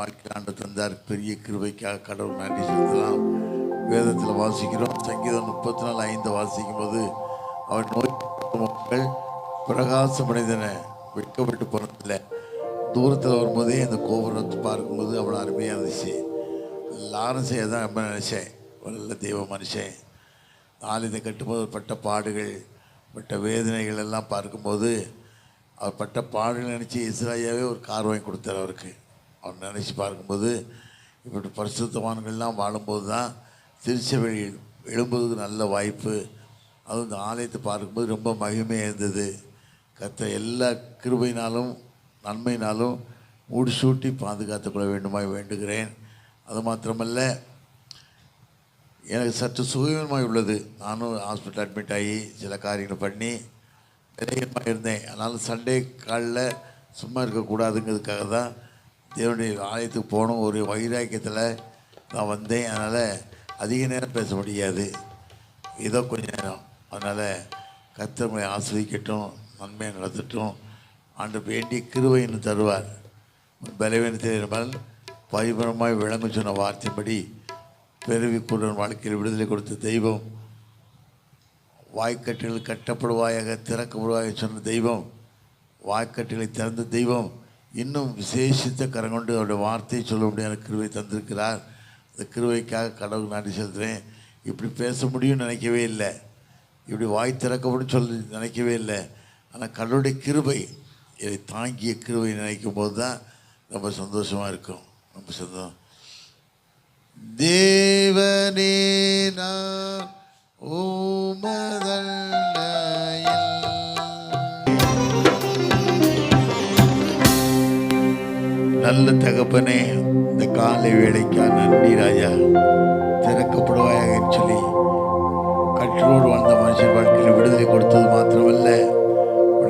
வாழ்க்கையில் ஆண்டு தந்தார். பெரிய கிருபைக்காக கடவுள் நன்றி செலுத்தலாம். வேதத்தில் வாசிக்கிறோம். சங்கீதம் 34:5 வாசிக்கும் போது அவர் நோய் மக்கள் பிரகாசமடைந்தன, வெட்கப்பட்டு போனதில்லை. தூரத்தில் வரும்போதே அந்த கோபுரத்தை பார்க்கும்போது அவ்வளோ அருமையாக இருந்துச்சு. லாரன்ஸை தான் ரொம்ப நினச்சேன். ஒரு நல்ல தெய்வ மனுஷன். ஆலயத்தை கட்டும்போது பட்ட பாடுகள், பட்ட வேதனைகள் எல்லாம் பார்க்கும்போது அவர் பட்ட பாடுகள் நினச்சி இஸ்ராயாவே ஒரு கார் வாங்கி கொடுத்தார் அவருக்கு. அவர் நினச்சி பார்க்கும்போது இப்படி பரிசுத்தவான்கள்லாம் வாழும்போது தான் திருச்சபை எழும்புவதுக்கு நல்ல வாய்ப்பு. அதுவும் இந்த ஆலயத்தை பார்க்கும்போது ரொம்ப மகிமையாக இருந்தது. கர்த்தர் எல்லா கிருபையினாலும் நன்மையினாலும் முடிசூட்டி பாதுகாத்துக்கொள்ள வேண்டுமாய் வேண்டுகிறேன். அது மாத்திரமல்ல, எனக்கு சற்று சுகவீனமாக உள்ளது. நானும் ஹாஸ்பிட்டல் அட்மிட் ஆகி சில காரியங்கள் பண்ணி விரைகமாக இருந்தேன். அதனால் சண்டே காலில் சும்மா இருக்கக்கூடாதுங்கிறதுக்காக தான் தேவனுடைய ஆலயத்துக்கு போகணும் ஒரு வைராக்கியத்தில் நான் வந்தேன். அதனால் அதிக நேரம் பேச முடியாது, ஏதோ கொஞ்சம் நேரம். அதனால் கர்த்தர் உங்களை ஆஸ்வதிக்கட்டும், நன்மையை நடத்தட்டும். ஆண்டு வேண்டிய கிருபைன்னு தருவார். பலவீனத்தில் பரிபூரணமாய் விளங்க சொன்ன வார்த்தைப்படி பிறவிக்குடன் வாழ்க்கையில் விடுதலை கொடுத்த தெய்வம், வாய்க்கட்டுகள் கட்டப்படுவாயாக திறக்கப்படுவாயாக சொன்ன தெய்வம், வாய்க்கட்டுகளை திறந்த தெய்வம் இன்னும் விசேஷித்த கரம் கொண்டு அவருடைய வார்த்தையை சொல்ல முடியாத கிருபை தந்திருக்கிறார். அந்த கிருபைக்காக கடவுள் நன்றி செலுத்துகிறேன். இப்படி பேச முடியும்னு நினைக்கவே இல்லை, இப்படி வாய் திறக்கப்படும் சொல்லி நினைக்கவே இல்லை. ஆனால் கடவுளுடைய கிருபை, இதை தாங்கிய கிருபை நினைக்கும் போது தான் ரொம்ப சந்தோஷமாக இருக்கும். ரொம்ப சந்தோஷம். தேவனே நான் நல்ல தகப்பனே, இந்த காலை வேலைக்கா நன்றி ராஜா. திறக்கப்படுவாயாக சொல்லி கற்றோடு வாழ்ந்த மனுஷன் வாழ்க்கையில் விடுதலை கொடுத்தது மாத்திரமல்ல,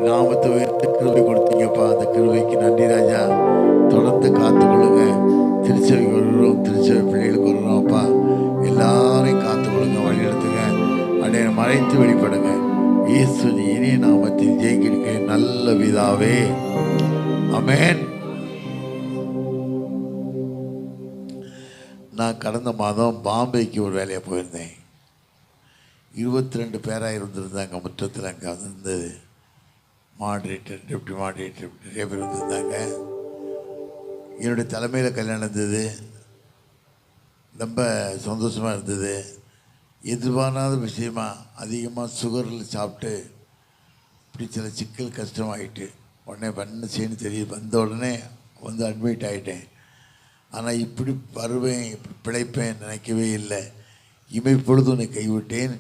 நாமத்தை உயர்த்த கிருபை கொடுத்தீங்கப்பா. அந்த கிருபைக்கு நன்றி ராஜா. தொடர்ந்து காத்துக்கொள்ளுங்க. திருச்சபைக்கு வருகிறோம், திருச்சபை பிள்ளைகளுக்கு வருகிறோம் அப்பா. எல்லாரையும் காத்துக்கொள்ளுங்க, வழிநடத்துங்க, அடைய மறைத்து வெளிப்படுங்க. இயேசு இனிய நாமத்தில் ஜெயிக்க நல்ல பிதாவே, ஆமென். நான் கடந்த மாதம் பாம்பேக்கு ஒரு வேலையாக போயிருந்தேன். 22 பேராக இருந்திருந்தாங்க முற்றத்தில். அங்கே வந்து மாட்ரேட்டர், டெப்டி மாட்ரேட்டர், நிறைய பேர் வந்திருந்தாங்க. என்னுடைய தலைமையில் கல்யாணம் இருந்தது. ரொம்ப சந்தோஷமாக இருந்தது. எதிர்பாராத விஷயமா அதிகமாக சுகரில் சாப்பிட்டு இப்படி சில சிக்கல் கஷ்டமாயிட்டு உடனே பண்ண செய்யணும் தெரியும். வந்த உடனே வந்து அட்மிட் ஆகிட்டேன். ஆனால் இப்படி வருவேன், இப்படி பிழைப்பேன் நினைக்கவே இல்லை. இமைப்பொழுது உன்னை கைவிட்டேன்,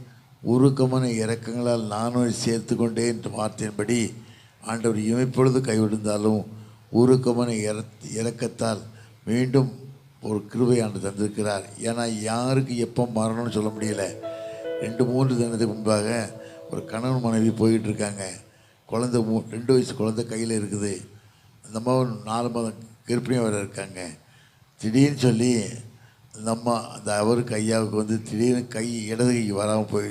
உருக்கமான இறக்கங்களால் நானும் சேர்த்து கொண்டேன் என்ற வார்த்தையின்படி ஆண்டவர் இமைப்பொழுது கைவிடுந்தாலும் உருக்கமான இறக்கத்தால் மீண்டும் ஒரு கிருபை ஆண்டு தந்திருக்கிறார். ஏன்னா யாருக்கு எப்போ மரணம்னு சொல்ல முடியல. 2-3 தினத்துக்கு முன்பாக ஒரு கணவன் மனைவி போய்கிட்டு இருக்காங்க. குழந்தை 2 வயசு குழந்தை கையில் இருக்குது. அந்த அம்மா 4 மாதம் கர்ப்பிணியாக வேறு இருக்காங்க. திடீர்னு சொல்லி அந்த அம்மா அந்த அவருக்கு ஐயாவுக்கு வந்து திடீர்னு கை இடது கை வராமல் போய்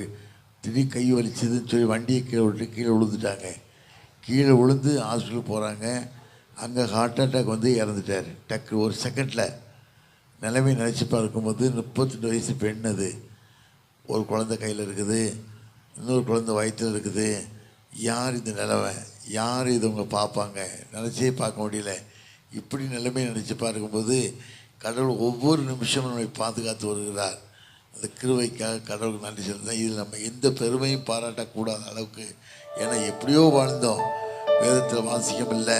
திடீர்னு கை வலிச்சதுன்னு சொல்லி வண்டியை கீழே விட்டு கீழே விழுந்துட்டாங்க. கீழே விழுந்து ஹாஸ்பிட்டலுக்கு போகிறாங்க. அங்கே ஹார்ட் அட்டாக் வந்து இறந்துட்டார். டக்கு ஒரு செகண்டில். நிலைமை நினச்சி பார்க்கும்போது 32 வயசு பெண். அது ஒரு குழந்தை கையில் இருக்குது, இன்னொரு குழந்தை வயிற்றில் இருக்குது. யார் இந்த நிலைமை, யார் இது அவங்க பார்ப்பாங்க, நினச்சே பார்க்க முடியல. இப்படி நிலைமை நினச்சி பார்க்கும்போது கடவுள் ஒவ்வொரு நிமிஷமும் நம்மை பாதுகாத்து வருகிறார். அந்த கிருபைக்காக கடவுளுக்கு நன்றி செலுத்தேன். இதில் நம்ம எந்த பெருமையும் பாராட்டக்கூடாத அளவுக்கு, ஏன்னா எப்படியோ வாழ்ந்தோம். வேதத்தில் வாசிக்கம் இல்லை.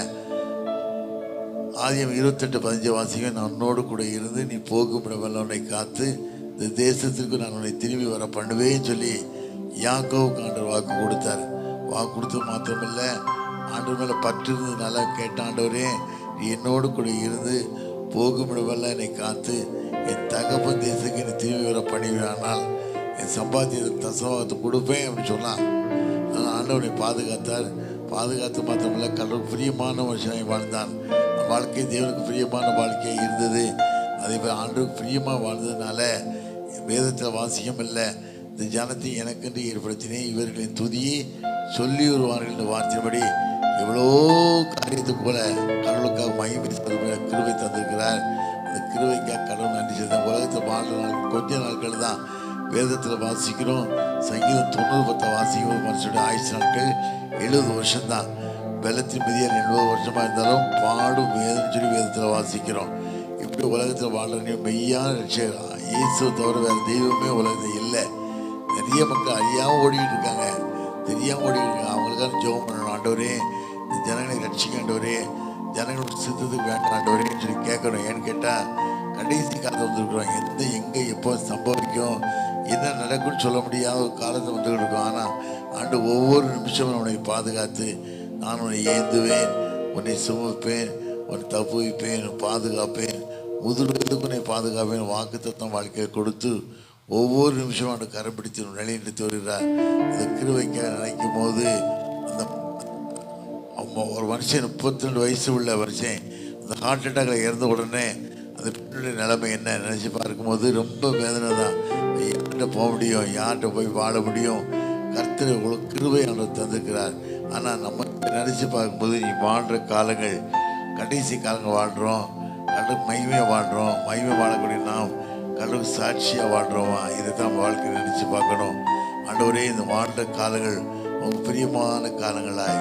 ஆதியம் 28:15 வாசிக்கம், நான் உன்னோடு கூட இருந்து நீ போகும் இடமெல்லாம் உன்னை காத்து இந்த தேசத்திற்கு நான் உன்னை திரும்பி வர பண்ணுவேன்னு சொல்லி யாக்கோவுக்கு ஆண்டவர் வாக்கு கொடுத்தார். வாக்கு கொடுத்தது மாத்திரமில்லை, ஆண்டவர் மேலே பற்று இருந்ததுனால கேட்ட, ஆண்டவரே நீ என்னோடு கூட இருந்து போகும் இடமெல்லாம் என்னை காத்து என் தகப்பன் தேசத்துக்கு என்னை திரும்பி வர பண்ணுவேனால் என் சம்பாத்தியத்தை தசமாகத்தை கொடுப்பேன் அப்படின்னு சொன்னான். அதனால் ஆண்டவனை பாதுகாத்தார். பாதுகாத்து மாத்திரமில்லை, கடவுள் பிரியமான மனுஷனை வாழ்ந்தான். வாழ்க்கை தேவனுக்கு பிரியமான வாழ்க்கையாக இருந்தது. அதே போல் ஆண்டவருக்கு பிரியமாக வாழ்ந்ததுனால வேதத்தில் வாசியம் இல்லை, இந்த ஜனத்தை எனக்கென்று ஏற்படுத்தினேன், இவர்களின் துதியை சொல்லி வருவார்கள் என்ற வார்த்தையின்படி எவ்வளோ காரியத்துக்கு போல கடவுளுக்காக மகிமை கிருபை தந்திருக்கிறார். அந்த கிருபைக்காக கடவுள் நன்றி செய்தான். உலகத்தில் வாழ்ற நாள் கொஞ்ச நாட்கள் தான் வேதத்தில் வாசிக்கிறோம். சங்கீதம் 90 வாசிக்கும் மனுஷனுடைய ஆயுசு நாட்கள் 70 வருஷம்தான். வெள்ளத்தின் மிதியால் 70 வருஷமாக இருந்தாலும் பாடும் வேதம் சொல்லி வேதத்தில் வாசிக்கிறோம். இப்படி உலகத்தில் வாழ்ற மெய்யான ரட்சகர் இயேசுவை தவிர வேறு தெய்வமே உலகத்தில் இல்லை. நிறைய மக்கள் அறியாமல் ஓடிக்கிட்டு இருக்காங்க, தெரியாமல் ஓடிக்கிட்டு இருக்காங்க. அவங்களுக்கான ஜெபம் பண்ணணும். ஆண்டவரே இந்த ஜனங்களை ரட்சிக்க ஆண்டவரே, ஜனங்களோட சித்தத்துக்கு வேண்டாம் ஆண்டவரேன்னு சொல்லி கேட்கணும். ஏன்னு கேட்டால் கடைசி காலத்தை வந்துருக்குறோம். எங்கே எப்போ சம்பவிக்கும் என்ன நடக்கும்னு சொல்ல முடியாத ஒரு காலத்தை வந்துக்கிட்டு இருக்கோம். ஆனால் ஆண்டு ஒவ்வொரு நிமிஷமும் உன்னை பாதுகாத்து நான் உன்னை ஏந்துவேன், உன்னை சுமப்பேன், உன்னை தப்புவிப்பேன், பாதுகாப்பேன், முதிர்வதற்கு உன்னை பாதுகாப்பேன் வாக்குத்தத்தம் வாழ்க்கையை கொடுத்து ஒவ்வொரு நிமிஷமும் அவனை கரை பிடித்து நிலைநிறுத்தி வருகிறார். அந்த கிருபைக்காக நினைக்கும் போது அந்த ஒரு மனுஷன் 32 வயசு உள்ள மனுஷன் அந்த ஹார்ட் அட்டாக்கில் இறந்த உடனே அந்த பெண்ணுடைய நிலைமை என்ன நினச்சி பார்க்கும்போது ரொம்ப வேதனை தான். யார்கிட்ட போக முடியும், யார்கிட்ட போய் வாழ முடியும்? கர்த்தர் இவ்வளோ கிருபை அவர் தந்திருக்கிறார். ஆனால் நம்ம நினச்சி பார்க்கும்போது நீ வாழ்கிற காலங்கள் கடைசி காலங்கள் வாழ்கிறோம், கடவுள் மகிமையாக வாழ்கிறோம். மகிமை வாழக்கூடிய நாம் கடவுள் சாட்சியாக வாழ்கிறோமா? இதை தான் வாழ்க்கை நினச்சி பார்க்கணும். ஆண்டவரே இந்த வாழ்கிற காலங்கள் உங்கள் பிரியமான காலங்களாய்,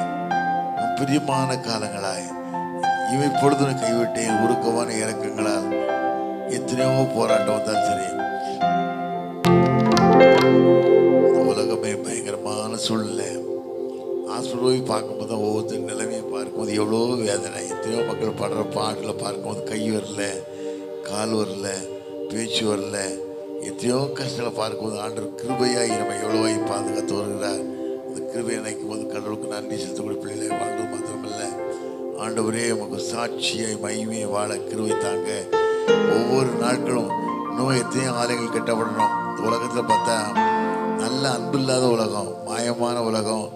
உன் பிரியமான காலங்களாய் இவை பொழுதுன்னு கைவிட்டேன் உருக்கமான இறக்கங்களால் எத்தனையோ போராட்டம் வந்தாலும் சரி. உலகமே பயங்கரமான சூழ்நிலை. ஹாஸ்பிட்டல் போய் பார்க்கும்போது தான் ஒவ்வொருத்தர் நிலைமையை பார்க்கும்போது எவ்வளோ வேதனை. எத்தனையோ மக்கள் படுற பாட்டில் பார்க்கும்போது கை வரல, கால் வரல, பேச்சு வரல, எத்தனையோ கஷ்டங்களை பார்க்கும்போது ஆண்டவர் கிருபையாகி நம்ம எவ்வளோவாய் பாதுகாத்து வருகிறார். அந்த கிருபையை நினைக்கும் போது கடவுளுக்கு நன்றி செலுத்தக்கூடிய பிள்ளைகளை வாழ்வது மாத்திரமல்ல, ஆண்டவரே உங்கள் சாட்சியை மகிமையை வாழ கிருபை தாங்க. ஒவ்வொரு நாட்களும் இன்னும் எத்தனையோ ஆலயங்கள் கட்டப்படணும். இந்த உலகத்தில் பார்த்தா நல்ல அன்பு இல்லாத உலகம், மாயமான உலகம்,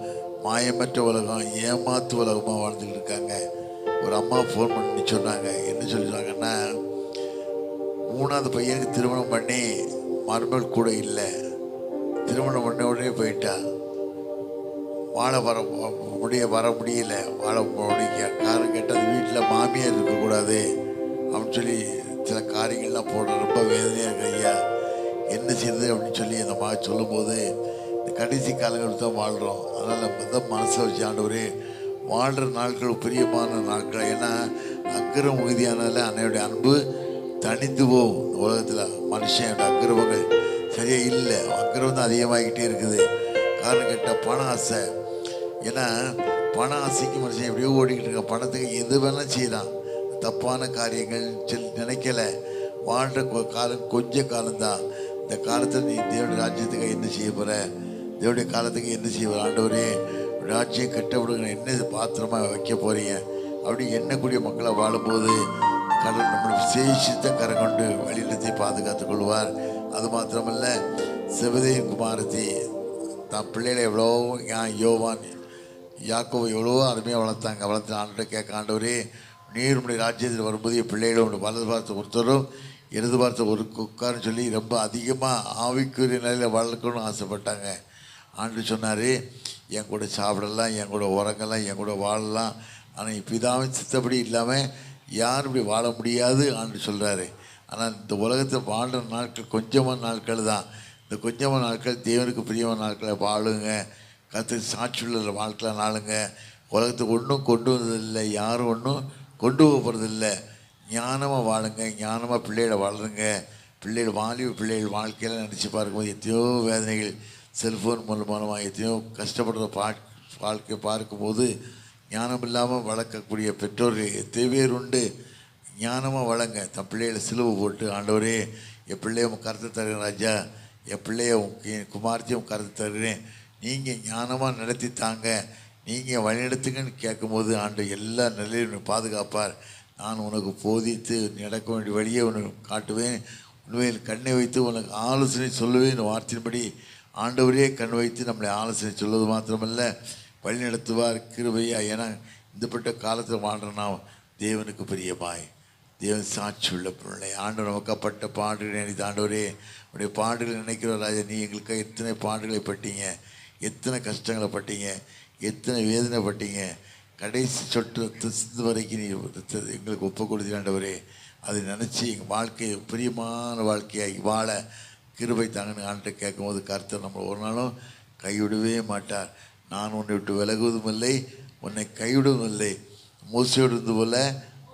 மாயமற்ற உலகம், ஏமாத்து உலகமாக வாழ்ந்துக்கிட்டு இருக்காங்க. ஒரு அம்மா ஃபோன் பண்ணி சொன்னாங்க. என்ன சொல்லிடுறாங்கன்னா, 3ஆவது பையனுக்கு திருமணம் பண்ணி மருமகள் கூட இல்லை, திருமணம் பண்ண உடனே போயிட்டா, வர முடியல, வாழ முடிய காரணம் கேட்டால் வீட்டில் மாமியார் இருக்கக்கூடாது அப்படின்னு சொல்லி சில காரியங்கள்லாம் போடுற ரொம்ப வேதனையாக இருக்கு. ஐயா என்ன செய்யுது அப்படின்னு சொல்லி அந்த மாதிரி சொல்லும்போது இந்த கடைசி காலங்கள் தான் வாழ்கிறோம். அதனால் தான் மனசை வச்சு ஆண்டவரே வாழ்கிற நாட்கள் பிரியமான நாட்கள். ஏன்னா அக்கிரம் உறுதியானால அன்னையுடைய அன்பு தனித்து போகும். இந்த உலகத்தில் மனுஷனோட அக்கிரமங்கள் சரியாக இல்லை, அக்கிரம் தான் அதிகமாகிக்கிட்டே இருக்குது. காரணம் கேட்டால் பண ஆசை. ஏன்னா பண ஆசைக்கு மனுஷன் எப்படியோ ஓடிக்கிட்டு இருக்க, பணத்துக்கு எது வேணாலும் செய்யலாம். தப்பான காரியங்கள் நினைக்கல. வாழ்கிற காலம் கொஞ்ச காலம்தான். இந்த காலத்தில் நீ தேவனுடைய ராஜ்யத்துக்கு என்ன செய்ய போகிற, தேவனுடைய காலத்துக்கு என்ன செய்ய போகிற? ஆண்டவரே ராஜ்யம் கட்ட விடுங்க, என்ன பாத்திரமாக வைக்க போகிறீங்க அப்படி எண்ணக்கூடிய மக்களை வாழும்போது கடவுள் நம்மளை விசேஷித்த கரை கொண்டு வழிநடத்தி பாதுகாத்து கொள்வார். அது மாத்திரமல்ல, செபதேயின் குமாரத்தி தான் பிள்ளைகளை எவ்வளோ யோவான் யாக்கோவை எவ்வளோ அருமையாக வளர்த்து ஆண்டு கேட்க, ஆண்டவரே நீர் உடைய ராஜ்யத்தில் வரும்போது என் பிள்ளைகளை வலது பார்த்து ஒருத்தரும் இடது பார்த்து ஒரு உட்காருன்னு சொல்லி ரொம்ப அதிகமாக ஆவிக்குரிய நிலையில் வளர்க்கணும்னு ஆசைப்பட்டாங்க. ஆண்டு சொன்னார், என் கூட சாப்பிடலாம், என் கூட உறங்கலாம், என் கூட வாழலாம், ஆனால் பிதாவின் சித்தப்படி இல்லாமல் யாரும் இப்படி வாழ முடியாது ஆண்டு சொல்கிறாரு. ஆனால் இந்த உலகத்தில் வாழ்கிற நாட்கள் கொஞ்சமான நாட்கள் தான். இந்த கொஞ்சமான நாட்கள் தேவனுக்கு பிரியமான நாட்களை வாழுங்க, கருத்து சாட்சியுள்ள வாழ்க்கை நாளுங்க. உலகத்துக்கு ஒன்றும் கொண்டு வந்ததில்லை, யாரும் ஒன்றும் கொண்டு போகிறதில்லை. ஞானமாக வாழுங்க, ஞானமாக பிள்ளைகளை வளருங்க. பிள்ளைகள் பிள்ளைகள் வாழ்க்கையில் நினச்சி பார்க்கும்போது எத்தனையோ வேதனைகள், செல்ஃபோன் மூலமாக எத்தனையோ கஷ்டப்படுற வாழ்க்கை பார்க்கும்போது ஞானம் இல்லாமல் வளர்க்கக்கூடிய பெற்றோர்கள் எத்தனை பேர் உண்டு. ஞானமாக வளங்க. தன் பிள்ளைகளை சிலுவை போட்டு, ஆண்டவரே என் பிள்ளைய கருத்து தருகிறேன் ராஜா, என் பிள்ளைய குமார்த்தியும் கருத்து தருகிறேன், நீங்கள் ஞானமாக நடத்தி தாங்க, நீங்கள் வழிநடத்துங்கன்னு கேட்கும்போது ஆண்டு எல்லா நிலையிலும் பாதுகாப்பார். நான் உனக்கு போதித்து நடக்க வேண்டிய வழியை உனக்கு காட்டுவேன், உண்மையில் கண்ணை வைத்து உனக்கு ஆலோசனை சொல்லுவேன். வார்த்தையின்படி ஆண்டவரே கண் வைத்து நம்மளை ஆலோசனை சொல்வது மாத்திரமல்ல வழி நடத்துவார் கிருபையா. ஏன்னா இந்தப்பட்ட காலத்தில் வாழ்கிறனா தேவனுக்கு பிரியமாய் தேவன் சாட்சி உள்ள பிள்ளை. ஆண்டவர் நமக்கப்பட்ட பாடுகளை நினைத்து, ஆண்டவரே உடைய பாடுகளை நினைக்கிற ராஜா, நீ எங்களுக்கு எத்தனை பாடுகளை பட்டீங்க, எத்தனை கஷ்டங்களை பட்டீங்க, எத்தனை வேதனைப்பட்டீங்க, கடைசி சொட்டு சிந்து வரைக்கும் நீ எங்களுக்கு ஒப்பு கொடுத்தீங்கன்றவரே. அதை நினச்சி எங்கள் வாழ்க்கையை பிரியமான வாழ்க்கையாகி வாழ கிருபை தாங்கன்னு ஆண்டு கேட்கும்போது கர்த்தர் நம்மளை ஒரு நாளும் கைவிடவே மாட்டார். நான் உன்னை விட்டு விலகுவதும் இல்லை, உன்னை கைவிடவும் இல்லை, மூசையோடு இருந்தது போல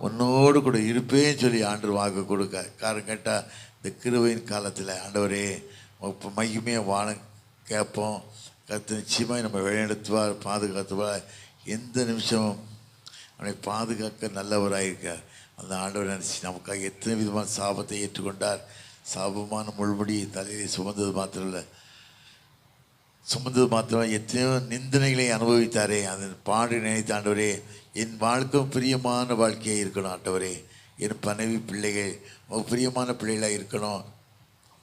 உன்னோடு கூட இருப்பேன்னு சொல்லி ஆண்டு வாக்கு கொடுக்க. காரணம் கேட்டால் இந்த கிருபையின் காலத்தில் ஆண்டவரே இப்போ மகிமையாக வாழ கேட்போம். கர்த்தர் நிச்சயமாக நம்ம வழிநடத்துவார், பாதுகாத்துவார். எந்த நிமிஷமும் அவனை பாதுகாக்க நல்லவராயிருக்கார். அந்த ஆண்டவர் நினச்சி நமக்காக எத்தனை விதமான சாபத்தை ஏற்றுக்கொண்டார். சாபமான முள்முடி தலையை சுமந்தது மாத்திரம் எத்தனையோ நிந்தனைகளை அனுபவித்தாரே. அந்த பாடு நினைத்த ஆண்டவரே, என் வாழ்க்கை பிரியமான வாழ்க்கையாக இருக்கணும் ஆண்டவரே. என் மனைவி பிள்ளைகள் பிரியமான பிள்ளைகளாக இருக்கணும்.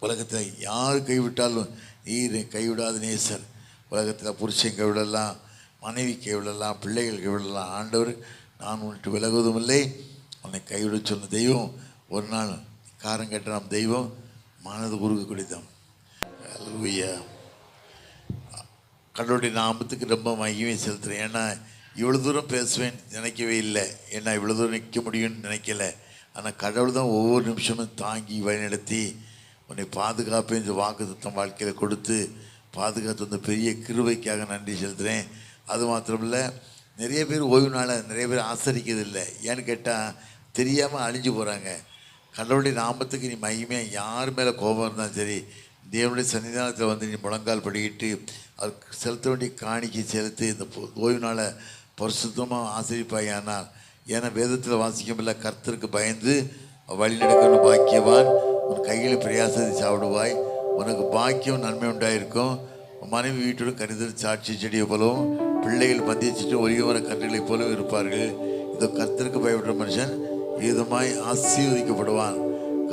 உலகத்தில் யார் கைவிட்டாலும் நீர் கைவிடாத நேசர். உலகத்தில் புருஷன் கைவிடலாம், மனைவி கைவிடலாம், பிள்ளைகள் கைவிடலாம். ஆண்டவர் நான் உன்ட்டு விலகுவதும் இல்லை, உன்னை கைவிட சொன்ன தெய்வம் ஒரு நாள் காரம் கேட்ட நம் தெய்வம் மனது குறுக்க குடித்தோம். அல்லேலூயா. கடவுளுடைய நாமத்துக்கு ரொம்ப மகிமை செலுத்துகிறேன். ஏன்னா இவ்வளோ தூரம் பேசுவேன் நினைக்கவே இல்லை, ஏன்னா இவ்வளோ தூரம் நிற்க முடியும்னு நினைக்கல. ஆனால் கடவுள் தான் ஒவ்வொரு நிமிஷமும் தாங்கி வழிநடத்தி உன்னை பாதுகாப்பேன் வாக்குத்தத்தம் வாழ்க்கையில் கொடுத்து பாதுகாத்து வந்த பெரிய கிருபைக்காக நன்றி செலுத்துகிறேன். அது மாத்திரமில்லை, நிறைய பேர் ஓய்வு நாளை நிறைய பேர் ஆசரிக்கிறது இல்லை. ஏன்னு கேட்டால் தெரியாமல் அழிஞ்சு போகிறாங்க. கடவுளுடைய நாமத்துக்கு நீ மகிமையாக யார் மேலே கோபம் இருந்தாலும் சரி, தேவனுடைய சன்னிதானத்தில் வந்து நீ முழங்கால் படிக்கிட்டு அதுக்கு செலுத்த வேண்டிய காணிக்கை செலுத்தி இந்த ஓய்வு நாளை பரிசுத்தமாக ஆசிரிப்பாயானால். ஏன்னா வேதத்தில் வாசிக்கமில்லை, கர்த்தருக்கு பயந்து வழி நடக்கணும் பாக்கியவான், உன் கையில் பிரயாசத்தை சாப்பிடுவாய், உனக்கு பாக்கியம் நன்மை உண்டாயிருக்கும். மனைவி வீட்டோடு கணிதல் சாட்சி செடியை போலவும் பிள்ளைகள் மத்தியச்சிட்டு ஒளிவர கன்றுகளைப் போலவும் இருப்பார்கள். இதோ கர்த்தருக்கு பயப்படுற மனுஷன் விதமாய் ஆசீர்வதிக்கப்படுவான்.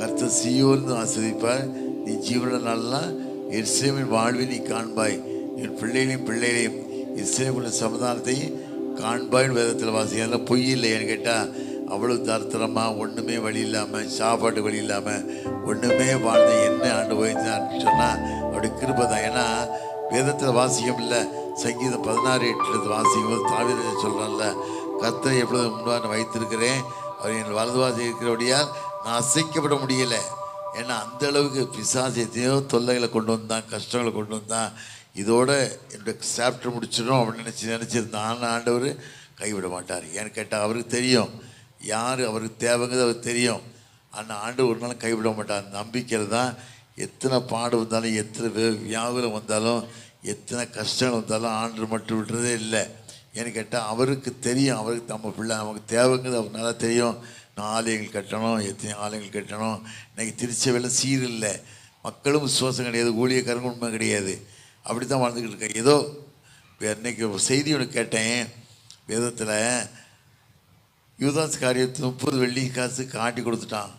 கர்த்தர் சீயோன்னு ஆசீர்வதிப்பார். நீ ஜீவன நாளெல்லாம் எருசலேமின் வாழ்வை நீ காண்பாய், என் பிள்ளைகளையும் இஸ்ரேலுள்ள சமாதானத்தையும் காண்பாய்னு வேதத்தில் வாசி. அதெல்லாம் பொய் இல்லைன்னு கேட்டால் அவ்வளோ தரத்தரமாக ஒன்றுமே வழி இல்லாமல், சாப்பாட்டு வழி இல்லாமல் ஒன்றுமே வாழ்ந்த என்ன ஆண்டு போயிருந்தான்னு சொன்னால் அப்படி கிருபை தான். ஏன்னா வேதத்தில் வாசிக்கம் இல்லை, சங்கீதம் 16:8 வாசிக்கும் போது தாவீது சொல்கிறான்ல, கர்த்தரை எப்பொழுது முன்பாக வைத்திருக்கிறேன், அவர் என் வலதுவாசி இருக்கிறபடியால் நான் அசைக்கப்பட முடியலை. ஏன்னா அந்த அளவுக்கு பிசாசு எத்தனையோ தொல்லைகளை கொண்டு வந்தான், கஷ்டங்களை கொண்டு வந்தான். இதோட என்னுடைய சாப்டர் முடிச்சிடும் அப்படின்னு நினச்சிருந்தான். ஆண்டவர் கைவிட மாட்டார். ஏன்னு கேட்டால் அவருக்கு தெரியும் யார் அவருக்கு தேவைங்கிறது அவருக்கு தெரியும். ஆனால் ஆண்டவர் ஒரு நாள் கைவிட மாட்டார். நம்பிக்கையில் தான் எத்தனை பாடு வந்தாலும், எத்தனை வியாகுலம் வந்தாலும், எத்தனை கஷ்டங்கள் வந்தாலும் ஆண்டவர் மட்டும் விடுறதே இல்லை. ஏன்னு கேட்டால் அவருக்கு தெரியும், அவருக்கு நம்ம பிள்ளை நமக்கு தேவைங்கிறது அவருக்கு நல்லா தெரியும். நான் ஆலயங்கள் கட்டணும், எத்தனை ஆலயங்கள் கட்டணும். இன்றைக்கி திருச்சபையில் சீர் இல்லை, மக்களும் விசுவாசம் கிடையாது, ஊழியக்காரங்க உண்மை கிடையாது. அப்படி தான் வாழ்ந்துக்கிட்டு இருக்கேன். ஏதோ இன்றைக்கி ஒரு செய்தி ஒன்று கேட்டேன். வேதத்தில் யூதாஸ் காரியத்தை 30 வெள்ளி காசு காட்டி கொடுத்துட்டான்.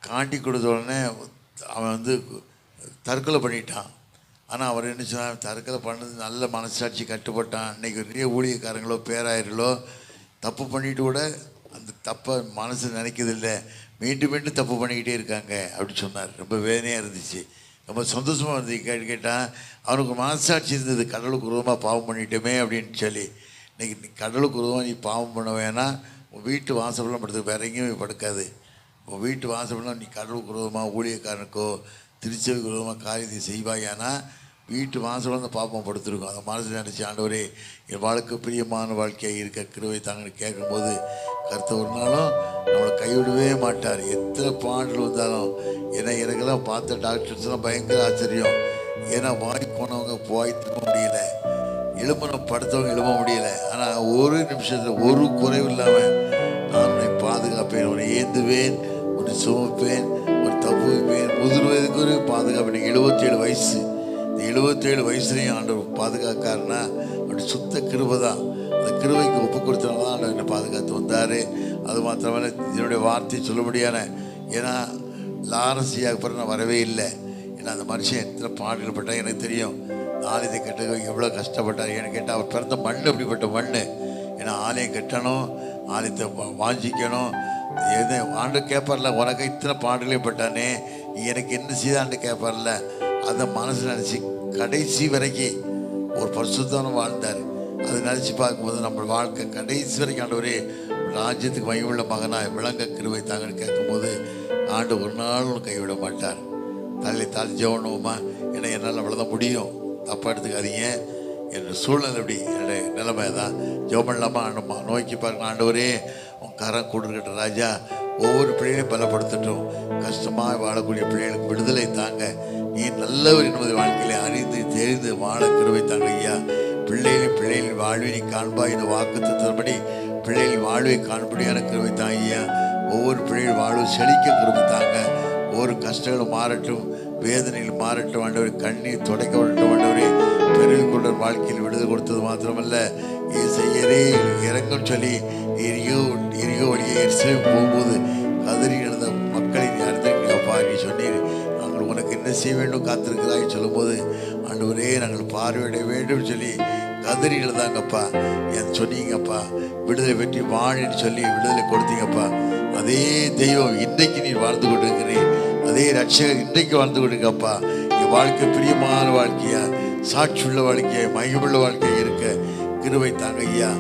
காட்டி கொடுத்த உடனே அவன் வந்து தற்கொலை பண்ணிட்டான். ஆனால் அவர் என்ன சொன்னார், தற்கொலை பண்ணது நல்ல மனசாட்சி கட்டுப்பட்டான். இன்றைக்கி நிறைய ஊழியக்காரங்களோ பேராயர்களோ தப்பு பண்ணிட்டு கூட அந்த தப்பை மனசு நினைக்கிறதில்லை, மீண்டும் மீண்டும் தப்பு பண்ணிக்கிட்டே இருக்காங்க அப்படின்னு சொன்னார். ரொம்ப வேதனையாக இருந்துச்சு, ரொம்ப சந்தோஷமாக இருந்துச்சு. கேட்டால் அவனுக்கு மனசாட்சி இருந்தது, கடவுளுக்கு உருவமாக பாவம் பண்ணிட்டோமே அப்படின்னு சொல்லி. இன்றைக்கி கடவுளுக்கு உருவமாக நீ பாவம் பண்ண வேணாம், உன் வீட்டு வாசப்பெல்லாம் படுத்து வேறு எங்கேயும் படுக்காது. உன் வீட்டு வாசப்பெல்லாம் நீ கடவுளுக்கு உருவமாக ஊழியக்காரனுக்கோ திருச்சபைக்கு உருவமாக காரியத்தை செய்வாயானா வீட்டு வாசல் வந்து பாப்பம் படுத்துருக்கோம். அந்த மனசில் நினச்சி ஆண்டவரே என் வாழ்க்கை பிரியமான வாழ்க்கையாக இருக்க கிருபை தாங்கன்னு கேட்கும்போது கர்த்தர் ஒரு நாளும் நம்மளை கைவிடவே மாட்டார். எத்தனை பாடல் வந்தாலும். ஏன்னா எனக்கெல்லாம் பார்த்த டாக்டர்ஸ்லாம் பயங்கர ஆச்சரியம். ஏன்னா வாய் போனவங்க போய் திரும்ப முடியல, எழுமனை படுத்தவங்க எழும்ப முடியல. ஆனால் ஒரு நிமிஷத்தில் ஒரு குறைவு இல்லாமல் நான் உன்னை பாதுகாப்பேன், உன்னை ஏந்துவேன், உன்னை சுமப்பேன், ஒரு தப்பு வைப்பேன். முதிர் வயதுக்கு ஒரு பாதுகாப்பேன். 77 வயசு, இந்த 77 வயசுலையும் ஆண்டவர் பாதுகாக்காருன்னா அப்படி சுத்த கிருபை தான். அந்த கிருபைக்கு ஒப்பு கொடுத்தனால தான் ஆண்டவர் என்னை பாதுகாத்து வந்தார். அது மாத்திரமல்ல என்னுடைய வார்த்தையை சொல்ல முடியாத, ஏன்னா லாரசியாக அப்புறம் நான் வரவே இல்லை. ஏன்னா அந்த மனுஷன் எத்தனை பாடுகள் பட்டால் எனக்கு தெரியும். ஆலயத்தை கட்ட எவ்வளோ கஷ்டப்பட்டார். ஏன்னு கேட்டால் அவர் பிறந்த மண் அப்படிப்பட்ட மண். ஏன்னா ஆலயம் கட்டணும், ஆலயத்தை வாஞ்சிக்கணும். எது ஆண்டு கேட்பார்ல, உனக்கு இத்தனை பாடுகளே பட்டானே, நீ எனக்கு என்ன செய்தாண்டு கேட்பார்ல. அந்த மனசு நினச்சி கடைசி வரைக்கும் ஒரு பரிசுத்தவனும் வாழ்ந்தார். அதை நினச்சி பார்க்கும்போது நம்ம வாழ்க்கை கடைசி வரைக்கும் ஆண்டவரே ராஜ்யத்துக்கு மகிமுள்ள மகனாய் விளங்க கிருபை தாங்கன்னு கேட்கும்போது ஆண்டு ஒரு நாளும் கைவிட மாட்டார். தாழ்த்தி ஜெபணுமா, ஏன்னா என்னால் அவ்வளோதான் முடியும், தப்பாக எடுத்துக்காதீங்க, என் சூழ்நிலை எப்படி, என்னுடைய நிலைமை தான். ஜெபம் இல்லாமல் ஆண்டுமா நோக்கி பாருங்க. ஆண்டவரே உன் கரம் கொடுக்கிட்ட ராஜா, ஒவ்வொரு பிள்ளைகளையும் பலப்படுத்தட்டும், கஷ்டமாக வாழக்கூடிய பிள்ளைகளுக்கு விடுதலை தாங்க. நீ நல்லவர் என்பது வாழ்க்கையில அறிந்து தெரிந்து வாழ கிருபை தாங்க ஐயா. பிள்ளைகளின் வாழ்வை நீ காண்பாய், இந்த வாக்கு தத்தபடி பிள்ளைகளின் வாழ்வை காண்படியான கிருபை தாங்க ஐயா. ஒவ்வொரு பிள்ளைகள் வாழ்வு செழிக்க கிருபை தாங்க. ஒவ்வொரு கஷ்டங்களும் மாறட்டும், வேதனைகள் மாறட்டும் ஆண்டவரே. கண்ணீர் துடைக்க விடட்டும் ஆண்டவரே. பெருள் கொண்ட வாழ்க்கையில் விடுதலை கொடுத்தது மாத்திரமல்ல, ஏசையரே இறங்கும் சொல்லி எரியோ வழியே எரிசலேம் போகும்போது கதறி எழுந்த மக்களை நீ அறிந்திருக்கிறப்பா. நீ சொன்னீர் நாங்கள் உனக்கு என்ன செய்ய வேண்டும் காத்திருக்கிறாய் சொல்லும்போது ஆண்டவரே நாங்கள் பார்வையிட வேண்டும் சொல்லி கதறி எழுதாங்கப்பா. என் சொன்னீங்கப்பா, விடுதலை பெற்றி வாழின்னு சொல்லி விடுதலை கொடுத்தீங்கப்பா. அதே தெய்வம் இன்றைக்கு நீ வாழ்ந்து கொண்டிருக்கிறேன், அதே ரட்சகர் இன்றைக்கு வாழ்ந்து கொண்டிருக்கப்பா. என் வாழ்க்கை பிரியமான வாழ்க்கையா, சாட்சியுள்ள வாழ்க்கையா, மகிமுள்ள வாழ்க்கையா இருக்க கிருபை தாங்க ஐயா.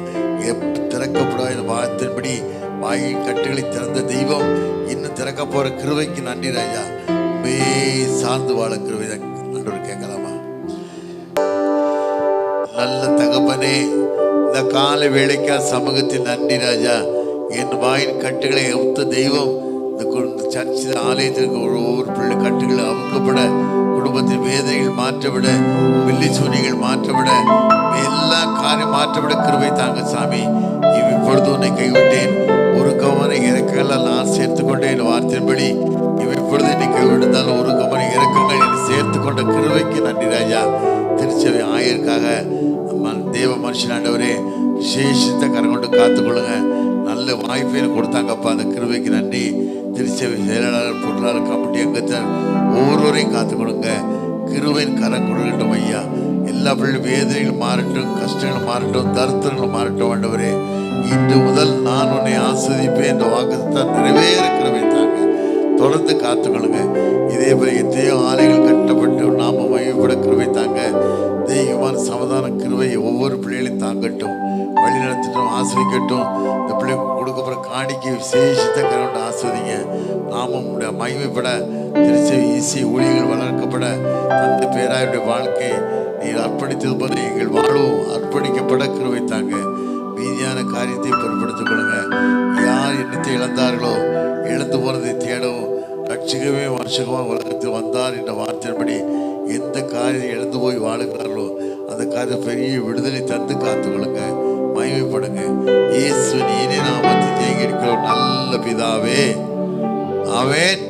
திறக்கப்படாத இந்த வார்த்தையின்படி வாயின் கட்டுகளை திறந்த தெய்வம் இன்னும் திறக்க போற கிருபைக்கு நன்றி ராஜா. சார்ந்து வாழ கிருபை ஆண்டவர் கேட்கலாமா? நல்ல தகப்பனே, இந்த கால வேளைக்கா சமூகத்தில் நன்றி ராஜா. என் வாயின் கட்டுகளை ஒத்த தெய்வம் இந்த சர்ச்சில் ஆலயத்திற்கு ஒவ்வொரு பிள்ளை கட்டுகளை அவுக்கப்பட, குடும்பத்தின் வேதனைகள் மாற்றப்பட, வெள்ளி சூனிகள் மாற்றப்பட, எல்லா காரியம் மாற்றப்பட கிருபை தாங்க சாமி. இப்பொழுது உன்னை கைவிட்டேன், ஒரு கவன இறக்கங்கள் நான் சேர்த்துக்கொண்டேன் வார்த்தையின்படி. இப்பொழுது என்னை கைவிடுந்தால் ஒரு கவன இறக்கங்கள் என்னை சேர்த்து கொண்ட கிருபைக்கு நன்றி ராஜா. திருச்சபை ஆயருக்காக தேவ மனுஷன் ஆண்டவரே விசேஷத்தை கரம் கொண்டு காத்துக்கொள்ளுங்க. நல்ல வாய்ப்பை கொடுத்தாங்கப்பா, அந்த கிருபைக்கு நன்றி. திருச்சபை செயலாளர், பொருளாளர், கமிட்டி அங்கத்தினர் ஒவ்வொருவரையும் காத்துக்கொடுங்க. கிருபையின் கரம் கொடுக்கட்டும் ஐயா. எல்லா பிள்ளைகளும் வேதனைகள் மாறட்டும், கஷ்டங்கள் மாறட்டும், தரித்திரங்கள் மாறட்டும் ஆண்டவரே. இன்று முதல் நான் உன்னை ஆஸ்வதிப்பேன் என்ற வாக்குத்தான் நிறைவேற கிருபை தாங்க. தொடர்ந்து காத்துக்கொள்ளுங்க. இதே போல எத்தனையோ ஆலைகள் கட்டப்பட்டு நாம மகிமைப்பட கிருபை தாங்க. தெய்வமான சமாதான கிருபை ஒவ்வொரு பிள்ளைகளையும் தாங்கட்டும், வழி நடத்திட்டும், ஆஸ்வதிக்கட்டும். இந்த பிள்ளைக்கு கொடுக்கப்படுற காணிக்கை விசேஷத்தை கரண்டு ஆஸ்வதிங்க. நாமும் மகிமைப்பட, திருச்சி ஈசி ஊழியர்கள் வளர்க்கப்பட, அந்த பேராயுடைய வாழ்க்கை நீர் அர்ப்பணித்தது போல எங்கள் வாழ்வும் அர்ப்பணிக்கப்பட கிருபை தாங்க. மீதியான காரியத்தை பொருட்படுத்திக் கொள்ளுங்க. யார் எண்ணத்தை இழந்தார்களோ, இழந்து போனதை தேடவும், ரட்சிக்கவே வருஷமாக உலகத்தில் வந்தார் என்ற வார்த்தையின்படி எந்த காரியம் இழந்து போய் வாழுகிறார்களோ அந்த காரியம் பெரிய விடுதலை தந்து காத்துக்கொள்ளுங்க, மகிமைப்படுங்க. இயேசுவின் இனிய நாமத்தில் ஜெயம் இருக்கிறோம் நல்ல பிதாவே, ஆமென்.